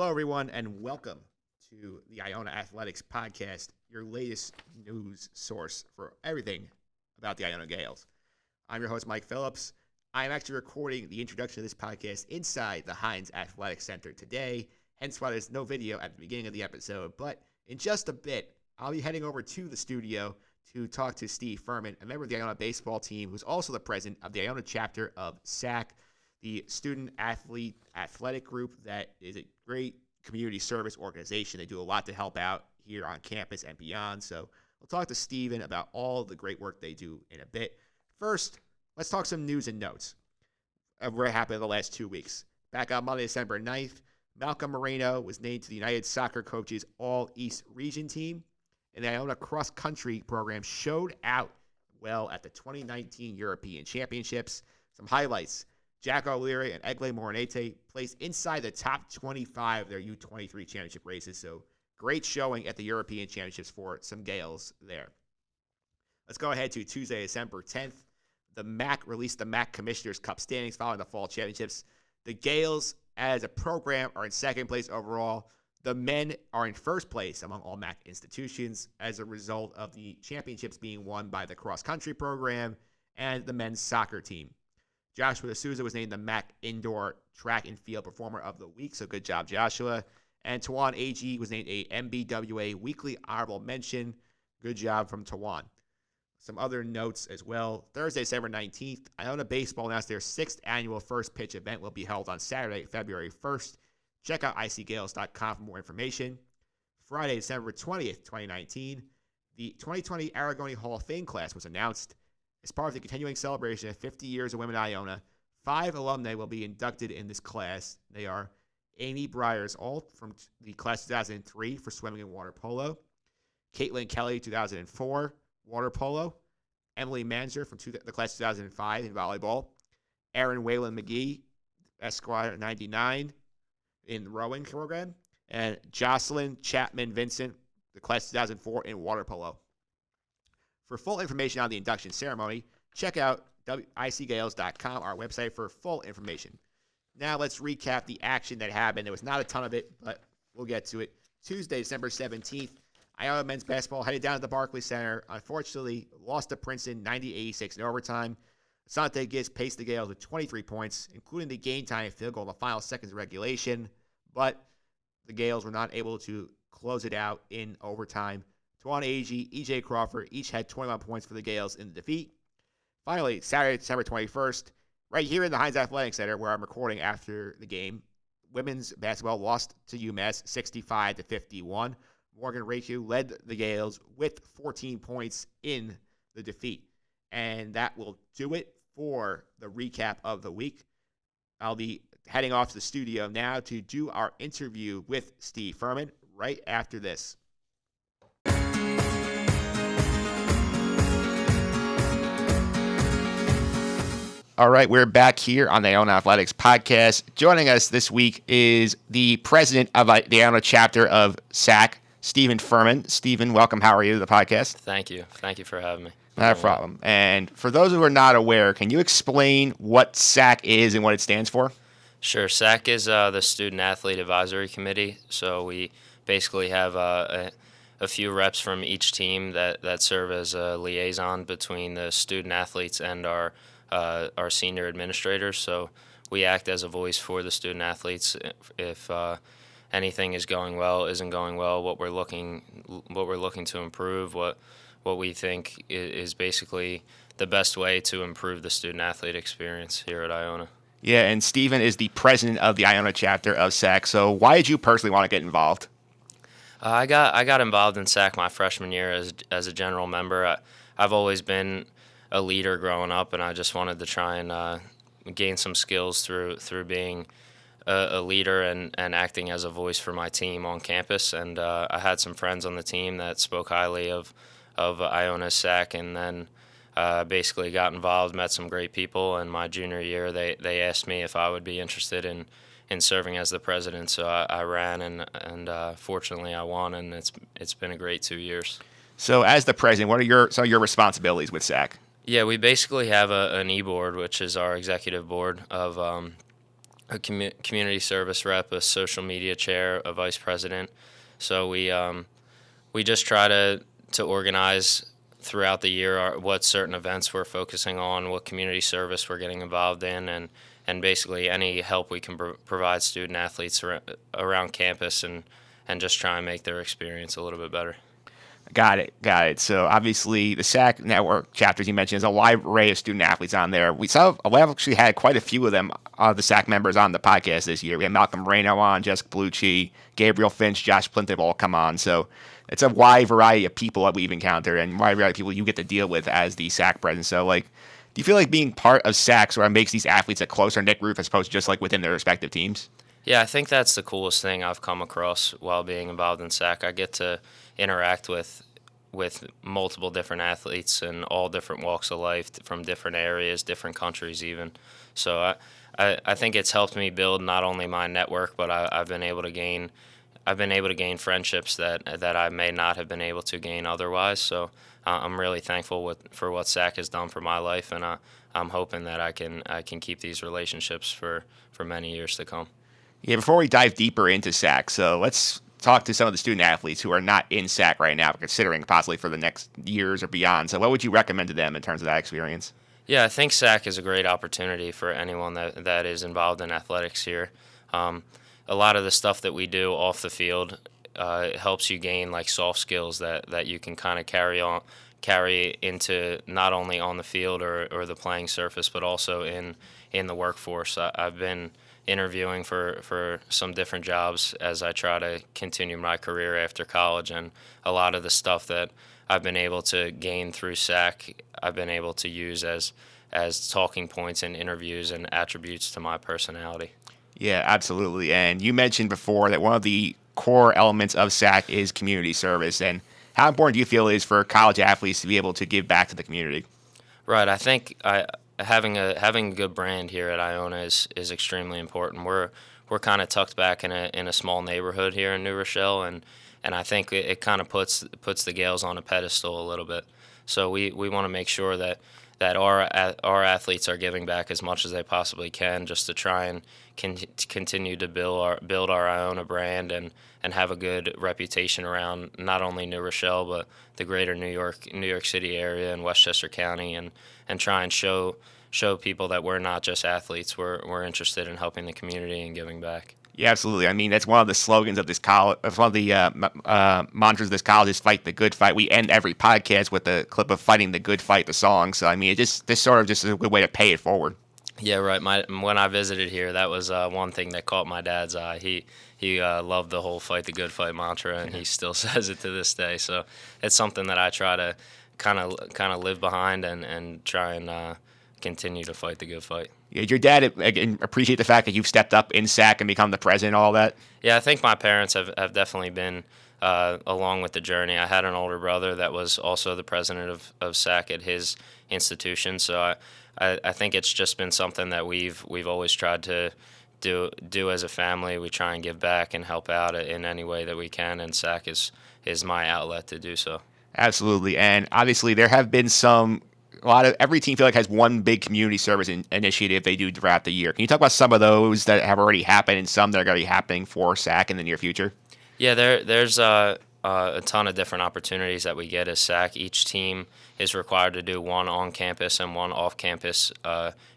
Hello, everyone, and welcome to the Iona Athletics Podcast, your latest news source for everything about the Iona Gaels. I'm your host, Mike Phillips. I'm actually recording the introduction of this podcast inside the Heinz Athletic Center today, hence why there's no video at the beginning of the episode. But in just a bit, I'll be heading over to the studio to talk to Steve Furman, a member of the Iona baseball team, who's also the president of the Iona chapter of SAC, the student athlete athletic group that is a great community service organization. They do a lot to help out here on campus and beyond. So we'll talk to Steven about all the great work they do in a bit. First, let's talk some news and notes. What happened in the last 2 weeks. Back on Monday, December 9th, Malcolm Moreno was named to the United Soccer Coaches All-East Region team, and the Iona cross-country program showed out well at the 2019 European Championships. Some highlights. Jack O'Leary and Egle Morinete placed inside the top 25 of their U23 championship races, so great showing at the European Championships for some Gaels there. Let's go ahead to Tuesday, December 10th. The MAC released the MAC Commissioners' Cup standings following the fall championships. The Gaels, as a program, are in second place overall. The men are in first place among all MAC institutions as a result of the championships being won by the cross-country program and the men's soccer team. Joshua D'Souza was named the MAC Indoor Track and Field Performer of the Week, so good job, Joshua. And Tawan AG was named a MBWA Weekly Honorable Mention. Good job from Tawan. Some other notes as well. Thursday, December 19th, Iona Baseball announced their 6th annual First Pitch event will be held on Saturday, February 1st. Check out icgaels.com for more information. Friday, December 20th, 2019, the 2020 Aragoni Hall of Fame class was announced. As part of the continuing celebration of 50 years of women in Iona, 5 alumni will be inducted in this class. They are Amy Bryers-Alt from the class 2003 for swimming and water polo, Caitlin Kelly, 2004, water polo, Emily Manzer from the class 2005 in volleyball, Aaron Whalen McGee, Esquire 99 in the rowing program, and Jocelyn Chapman Vincent, the class 2004 in water polo. For full information on the induction ceremony, check out icgaels.com, our website, for full information. Now let's recap the action that happened. There was not a ton of it, but we'll get to it. Tuesday, December 17th, Iona men's basketball headed down to the Barclays Center. Unfortunately, lost to Princeton 90-86 in overtime. Asante Gibbs paced the Gaels with 23 points, including the game time field goal in the final seconds of regulation, but the Gaels were not able to close it out in overtime. Tawan Agee, E.J. Crawford each had 21 points for the Gaels in the defeat. Finally, Saturday, December 21st, right here in the Heinz Athletic Center, where I'm recording after the game, women's basketball lost to UMass 65-51. Morgan Raichu led the Gaels with 14 points in the defeat. And that will do it for the recap of the week. I'll be heading off to the studio now to do our interview with Steve Furman right after this. All right, we're back here on the Iona Athletics Podcast. Joining us this week is the president of the Iona chapter of SAC, Stephen Furman. Stephen, welcome. How are you to the podcast? Thank you. Thank you for having me. Not a problem. And for those who are not aware, can you explain what SAC is and what it stands for? Sure. SAC is the Student Athlete Advisory Committee. So we basically have a few reps from each team that serve as a liaison between the student athletes and our senior administrators. So we act as a voice for the student athletes if anything is going well, isn't going well, what we're looking to improve, what we think is basically the best way to improve the student athlete experience here at Iona. Yeah, and Stephen is the president of the Iona chapter of SAC. So why did you personally want to get involved? I got involved in SAC my freshman year as a general member. I've always been a leader growing up, and I just wanted to try and gain some skills through being a leader and acting as a voice for my team on campus. And I had some friends on the team that spoke highly of Iona's SAC, and then basically got involved, met some great people. And my junior year, they asked me if I would be interested in serving as the president. So I ran, and fortunately I won, and it's been a great 2 years. So as the president, what are some of your responsibilities with SAC? Yeah, we basically have an e-board, which is our executive board of a community service rep, a social media chair, a vice president. So we just try to organize throughout the year what certain events we're focusing on, what community service we're getting involved in, and basically any help we can provide student athletes around campus and just try and make their experience a little bit better. Got it. Got it. So obviously, the SAC network chapters you mentioned is a wide array of student athletes on there. We actually had quite a few of them, the SAC members on the podcast this year. We had Malcolm Reno on, Jessica Bellucci, Gabriel Finch, Josh Plint have all come on. So it's a wide variety of people that we've encountered and wide variety of people you get to deal with as the SAC president. So like, do you feel like being part of SAC sort of makes these athletes a closer knit group as opposed to just like within their respective teams? Yeah, I think that's the coolest thing I've come across while being involved in SAC. I get to interact with multiple different athletes in all different walks of life from different areas, different countries even. So I think it's helped me build not only my network, but I've been able to gain friendships that I may not have been able to gain otherwise. So I'm really thankful for what SAC has done for my life, and I'm hoping that I can keep these relationships for many years to come. Yeah, before we dive deeper into SAC, so let's talk to some of the student athletes who are not in SAC right now, but considering possibly for the next years or beyond. So what would you recommend to them in terms of that experience? Yeah, I think SAC is a great opportunity for anyone that is involved in athletics here. A lot of the stuff that we do off the field helps you gain like soft skills that you can kind of carry into not only on the field or the playing surface, but also in the workforce. I've been interviewing for some different jobs as I try to continue my career after college, and a lot of the stuff that I've been able to gain through SAC, I've been able to use as talking points in interviews and attributes to my personality. Yeah, absolutely. And you mentioned before that one of the core elements of SAC is community service. And how important do you feel it is for college athletes to be able to give back to the community? Right. I think having a good brand here at Iona is extremely important. We're kind of tucked back in a small neighborhood here in New Rochelle, and I think it kind of puts the Gaels on a pedestal a little bit. So we want to make sure that our athletes are giving back as much as they possibly can, just to try and continue to build our Iona brand and have a good reputation around not only New Rochelle but the greater New York City area and Westchester County, and try and show people that we're not just athletes. We're interested in helping the community and giving back. Yeah, absolutely. I mean, that's one of the slogans of this college. One of the mantras of this college is "Fight the good fight." We end every podcast with a clip of "Fighting the Good Fight," the song. So I mean, this sort of just is a good way to pay it forward. Yeah, right. When I visited here, that was one thing that caught my dad's eye. He loved the whole "Fight the Good Fight" mantra, and he still says it to this day. So it's something that I try to kind of live behind and try and continue to fight the good fight. Yeah, did your dad appreciate the fact that you've stepped up in SAC and become the president and all that? Yeah, I think my parents have definitely been along with the journey. I had an older brother that was also the president of SAC at his institution, so I think it's just been something that we've always tried to do as a family. We try and give back and help out in any way that we can, and SAC is my outlet to do so. Absolutely, and obviously there have been every team feel like has one big community service initiative they do throughout the year. Can you talk about some of those that have already happened and some that are going to be happening for SAC in the near future? Yeah, there's a ton of different opportunities that we get as SAC. Each team is required to do one on-campus and one off-campus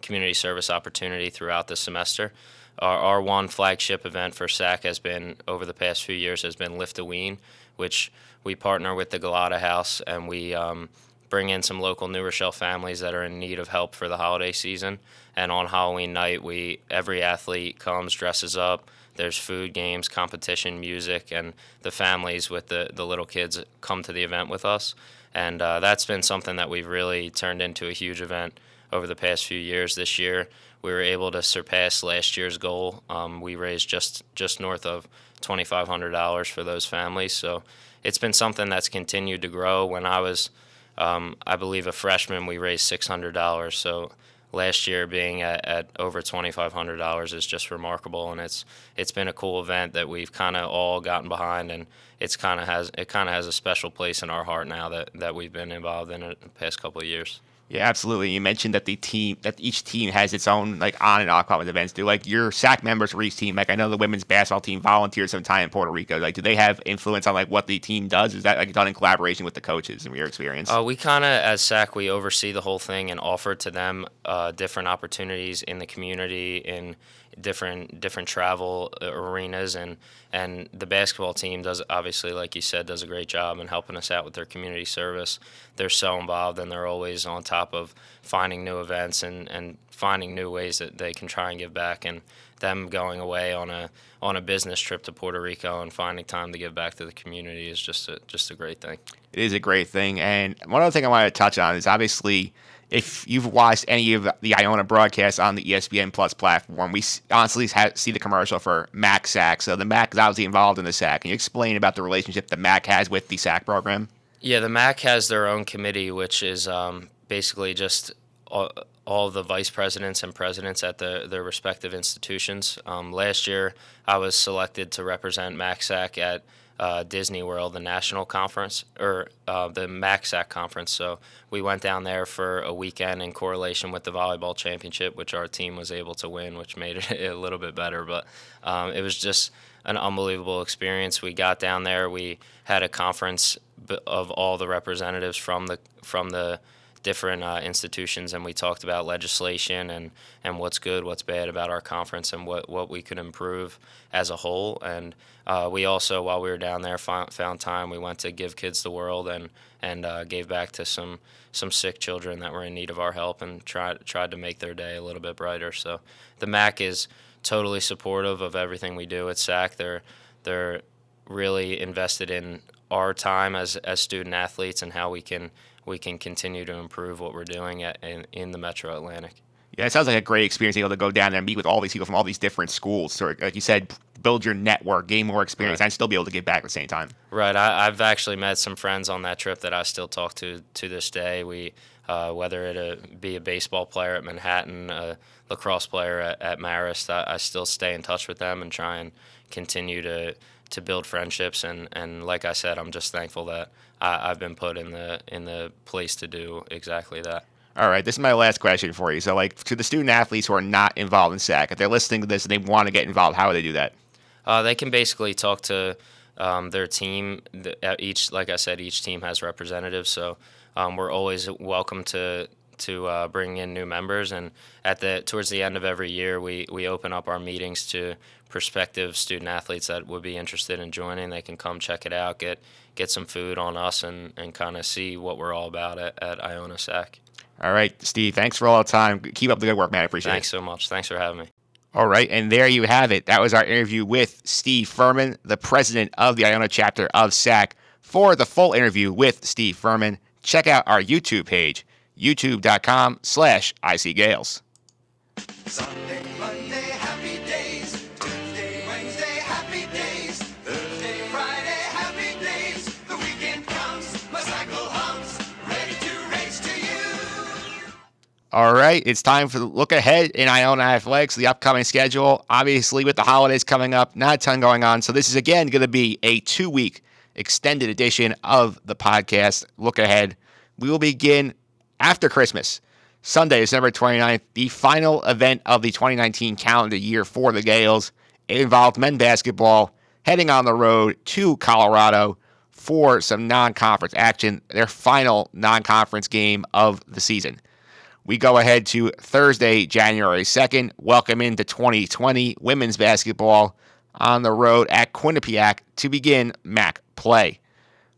community service opportunity throughout the semester. Our one flagship event for SAC has been, over the past few years, has been Lift-A-Ween, which we partner with the Galata House, and we bring in some local New Rochelle families that are in need of help for the holiday season. And on Halloween night, every athlete comes, dresses up. There's food, games, competition, music, and the families with the little kids come to the event with us. And that's been something that we've really turned into a huge event over the past few years. This year, we were able to surpass last year's goal. We raised just north of $2,500 for those families. So it's been something that's continued to grow. When I was I believe a freshman, we raised $600. So last year being at over $2,500 is just remarkable, and it's been a cool event that we've kind of all gotten behind, and it kind of has a special place in our heart now that we've been involved in it the past couple of years. Yeah, absolutely. You mentioned that each team has its own like on and off conference events. Do like your SAC members for each team? Like I know the women's basketball team volunteered some time in Puerto Rico. Like, do they have influence on like what the team does? Is that like done in collaboration with the coaches in your experience? We kind of, as SAC, we oversee the whole thing and offer to them different opportunities in the community, in different travel arenas, and the basketball team does, obviously, like you said, does a great job in helping us out with their community service. They're so involved, and they're always on top of finding new events and finding new ways that they can try and give back. And them going away on a business trip to Puerto Rico and finding time to give back to the community is just a great thing. It is a great thing. And one other thing I wanted to touch on is obviously if you've watched any of the Iona broadcasts on the ESPN Plus platform, we honestly see the commercial for MAC SAC. So the MAC is obviously involved in the SAC. Can you explain about the relationship the MAC has with the SAC program? Yeah, the MAC has their own committee, which is basically just all the vice presidents and presidents at their respective institutions. Last year, I was selected to represent MACSAC at Disney World, the national conference, or the MACSAC conference. So we went down there for a weekend in correlation with the volleyball championship, which our team was able to win, which made it a little bit better. But it was just an unbelievable experience. We got down there. We had a conference of all the representatives from the different institutions, and we talked about legislation and what's good, what's bad about our conference, and what we could improve as a whole. And we also, while we were down there, found time. We went to Give Kids the World and gave back to some sick children that were in need of our help, and tried to make their day a little bit brighter. So the MAC is totally supportive of everything we do at SAC. They're really invested in our time as student athletes and how we can continue to improve what we're doing in the Metro Atlantic. Yeah, it sounds like a great experience being able to go down there and meet with all these people from all these different schools. So, like you said, build your network, gain more experience, Right. and still be able to give back at the same time. Right. I've actually met some friends on that trip that I still talk to this day. We, whether it be a baseball player at Manhattan, a lacrosse player at Marist, I still stay in touch with them and try and continue to build friendships. And like I said, I'm just thankful that I've been put in the place to do exactly that. All right, this is my last question for you. So, like, to the student athletes who are not involved in SAC, if they're listening to this and they want to get involved, how would they do that? They can basically talk to their team. Like I said, each team has representatives, so we're always welcome to bring in new members. And towards the end of every year, we open up our meetings to prospective student athletes that would be interested in joining. They can come check it out, get some food on us, and kind of see what we're all about at Iona SAC. All right, Steve, thanks for all the time. Keep up the good work, man. I appreciate Thanks it. so much. Thanks for having me. All right, and there you have it. That was our interview with Steve Furman, the president of the Iona chapter of SAC. For the full interview with Steve Furman, check out our YouTube page, youtube.com/ICGales. Sunday, Monday, happy days. Tuesday, Wednesday, happy days. Thursday, Friday, happy days. The weekend comes, my cycle hums, ready to race to you. All right, it's time for the look ahead in Iona Athletics, the upcoming schedule. Obviously, with the holidays coming up, not a ton going on. So this is, again, going to be a 2-week extended edition of the podcast. Look ahead. We will begin after Christmas, Sunday, December 29th, the final event of the 2019 calendar year for the Gaels. It involved men's basketball heading on the road to Colorado for some non-conference action, their final non-conference game of the season. We go ahead to Thursday, January 2nd, welcome into 2020 women's basketball on the road at Quinnipiac to begin MAC play.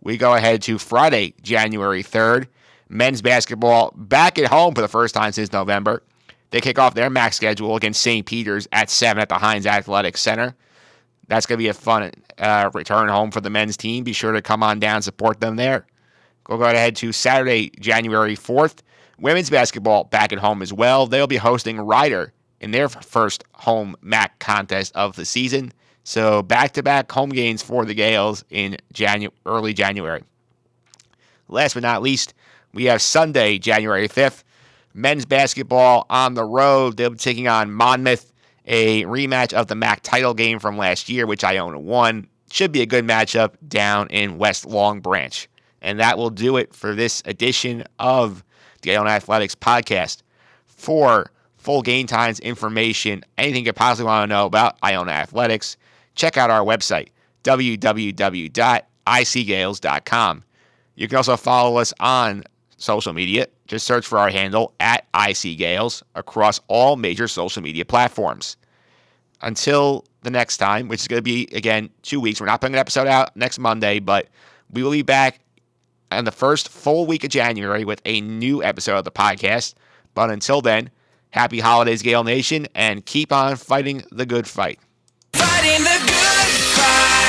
We go ahead to Friday, January 3rd, men's basketball back at home for the first time since November. They kick off their MAC schedule against St. Peter's at 7 at the Heinz Athletic Center. That's going to be a fun return home for the men's team. Be sure to come on down and support them there. We'll go ahead to Saturday, January 4th. Women's basketball back at home as well. They'll be hosting Ryder in their first home MAC contest of the season. So back-to-back home games for the Gaels in early January. Last but not least, we have Sunday, January 5th. Men's basketball on the road. They'll be taking on Monmouth, a rematch of the MAC title game from last year, which Iona won. Should be a good matchup down in West Long Branch. And that will do it for this edition of the Iona Athletics podcast. For full game times information, anything you possibly want to know about Iona Athletics, check out our website, www.icgaels.com. You can also follow us on social media. Just search for our handle at @ICGales across all major social media platforms. Until the next time, which is going to be, again, 2 weeks. We're not putting an episode out next Monday, but we will be back on the first full week of January with a new episode of the podcast. But until then, happy holidays, Gael Nation, and keep on fighting the good fight. Fighting the good fight.